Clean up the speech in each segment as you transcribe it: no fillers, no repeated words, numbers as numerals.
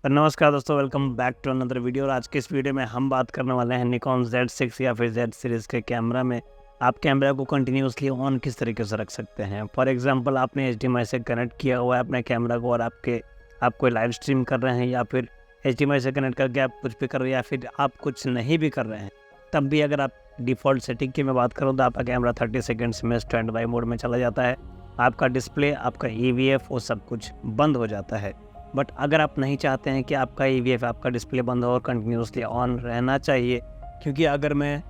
तो नमस्कार दोस्तों, welcome back to another video. और आज के इस वीडियो में हम बात करने वाले हैं निकॉन Z6 या फिर Z सीरीज़ के कैमरा में आप कैमरा को कंटिन्यूसली ऑन किस तरीके से रख सकते हैं। फॉर एग्जांपल, आपने HDMI से कनेक्ट किया हुआ है अपने कैमरा को और आप कोई लाइव स्ट्रीम कर रहे हैं या फिर HDMI से कनेक्ट करके आप कुछ भी कर रहे हैं या फिर आप कुछ नहीं भी कर रहे हैं, तब भी अगर आप डिफ़ॉल्ट सेटिंग की मैं बात करूँ तो आपका कैमरा 30 सेकेंड्स में स्टैंड बाई मोड में चला जाता है। आपका डिस्प्ले, आपका EVF वो सब कुछ बंद हो जाता है। बट अगर आप नहीं चाहते हैं कि आपका EVF, आपका डिस्प्ले बंद हो और कंटिन्यूसली ऑन रहना चाहिए, क्योंकि अगर मैं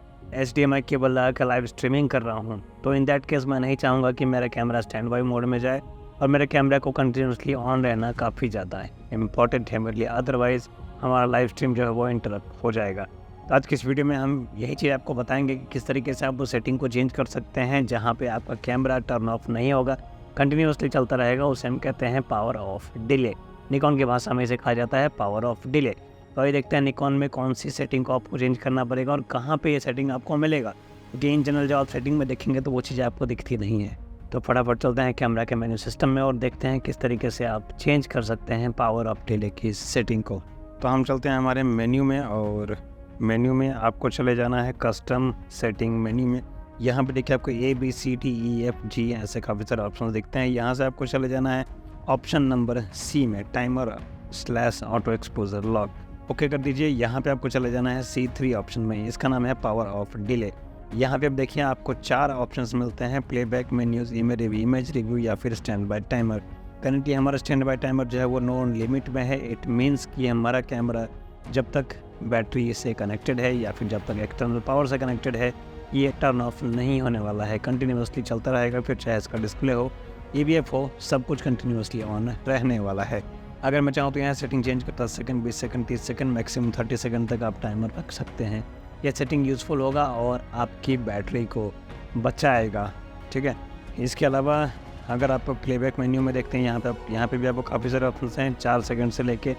HDMI केबल लगा कर लाइव स्ट्रीमिंग कर रहा हूं, तो इन दैट केस मैं नहीं चाहूँगा कि मेरा कैमरा स्टैंड बाई मोड में जाए और मेरे कैमरा को कंटिन्यूसली ऑन रहना काफ़ी ज़्यादा इम्पॉर्टेंट है मेरे लिए। अदरवाइज़ हमारा लाइव स्ट्रीम जो है वो इंटरप्ट हो जाएगा। तो आज की इस वीडियो में हम यही चीज़ आपको बताएंगे कि किस तरीके से आप वो सेटिंग को चेंज कर सकते हैं जहाँ पे आपका कैमरा टर्न ऑफ नहीं होगा, कंटिन्यूसली चलता रहेगा। उसे हम कहते हैं पावर ऑफ डिले। निकॉन की भाषा में इसे कहा जाता है पावर ऑफ डिले। तो आइए देखते हैं निकॉन में कौन सी सेटिंग को आपको चेंज करना पड़ेगा और कहाँ पे ये सेटिंग आपको मिलेगा, क्योंकि इन जनरल जब आप सेटिंग में देखेंगे तो वो चीज़ें आपको दिखती नहीं है। तो फटाफट चलते हैं कैमरा के मेन्यू सिस्टम में और देखते हैं किस तरीके से आप चेंज कर सकते हैं पावर ऑफ डिले की सेटिंग को। तो हम चलते हैं हमारे मेन्यू में और मेन्यू में आपको चले जाना है कस्टम सेटिंग मेन्यू में। यहाँ पे देखिए आपको ABCDEFG ऐसे काफ़ी सारे ऑप्शन दिखते हैं। यहाँ से आपको चले जाना है ऑप्शन नंबर C में, टाइमर/ऑटो एक्सपोजर लॉक। ओके कर दीजिए। यहाँ पे आपको चले जाना है C3 ऑप्शन में, इसका नाम है पावर ऑफ डिले। यहाँ पे आप देखिए आपको 4 ऑप्शंस मिलते हैं, प्लेबैक, मेन्यूज़, इमेज रिव्यू या फिर स्टैंड बाय टाइमर। करंटली हमारा स्टैंड बाय टाइमर जो है वो नो लिमिट में है। इट मीन्स कि हमारा कैमरा जब तक बैटरी से कनेक्टेड है या फिर जब तक एक्सटर्नल पावर से कनेक्टेड है, ये टर्न ऑफ नहीं होने वाला है, कंटिन्यूसली चलता रहेगा। फिर चाहे इसका डिस्प्ले हो, EVF हो, सब कुछ कंटिन्यूसली ऑन रहने वाला है। अगर मैं चाहूँ तो यहाँ सेटिंग चेंज कर 10 second, 20 second, 30 second, maximum 30 second तक आप टाइमर रख सकते हैं। यह सेटिंग यूज़फुल होगा और आपकी बैटरी को बचाएगा, ठीक है। इसके अलावा अगर आप प्लेबैक मेन्यू में देखते हैं, यहाँ पे भी आपको काफ़ी सारे ऑप्शन हैं। 4 सेकंड से लेके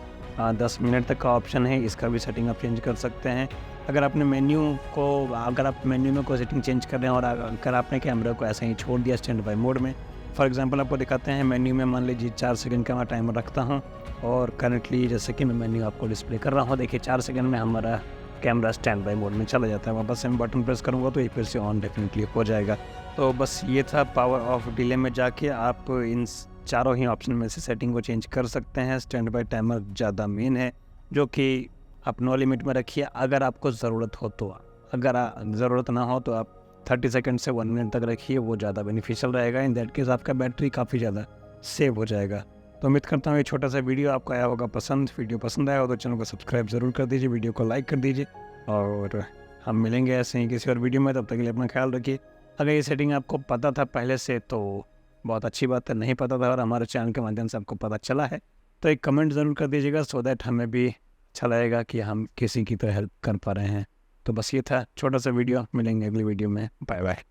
10 मिनट तक का ऑप्शन है, इसका भी सेटिंग आप चेंज कर सकते हैं। अगर आप मेन्यू में कोई सेटिंग चेंज कर रहे हैं और अगर आपने कैमरा को ऐसे ही छोड़ दिया स्टैंड बाई मोड में, फॉर एग्जांपल आपको दिखाते हैं मेन्यू में, मान लीजिए 4 सेकंड का मैं टाइमर रखता हूं और करंटली जैसे कि मैं मेन्यू आपको डिस्प्ले कर रहा हूं, देखिए 4 सेकंड में हमारा कैमरा स्टैंड बाई मोड में चला जाता है। वापस से मैं बटन प्रेस करूँगा तो ये फिर से ऑन डेफिनेटली हो जाएगा। तो बस ये था, पावर ऑफ डिले में जाके आप इन चारों ही ऑप्शन में से सेटिंग को चेंज कर सकते हैं। स्टैंड बाई टाइमर ज़्यादा मेन है, जो कि आप नो लिमिट में रखिए अगर आपको ज़रूरत हो तो। अगर ज़रूरत ना हो तो आप 30 सेकंड से 1 मिनट तक रखिए, वो ज़्यादा बेनिफिशियल रहेगा। इन दैट केस आपका बैटरी काफ़ी ज़्यादा सेव हो जाएगा। तो उम्मीद करता हूँ ये छोटा सा वीडियो आपको आया होगा पसंद। वीडियो पसंद आया हो तो चैनल को सब्सक्राइब ज़रूर कर दीजिए, वीडियो को लाइक कर दीजिए और हम मिलेंगे ऐसे ही किसी और वीडियो में। तब तक के लिए अपना ख्याल रखिए। अगर ये सेटिंग आपको पता था पहले से तो बहुत अच्छी बात है, नहीं पता था और हमारे चैनल के माध्यम से आपको पता चला है तो एक कमेंट ज़रूर कर दीजिएगा, सो दैट हमें भी अच्छा लगेगा कि हम किसी की तो हेल्प कर पा रहे हैं। तो बस ये था छोटा सा वीडियो, मिलेंगे अगली वीडियो में। Bye bye.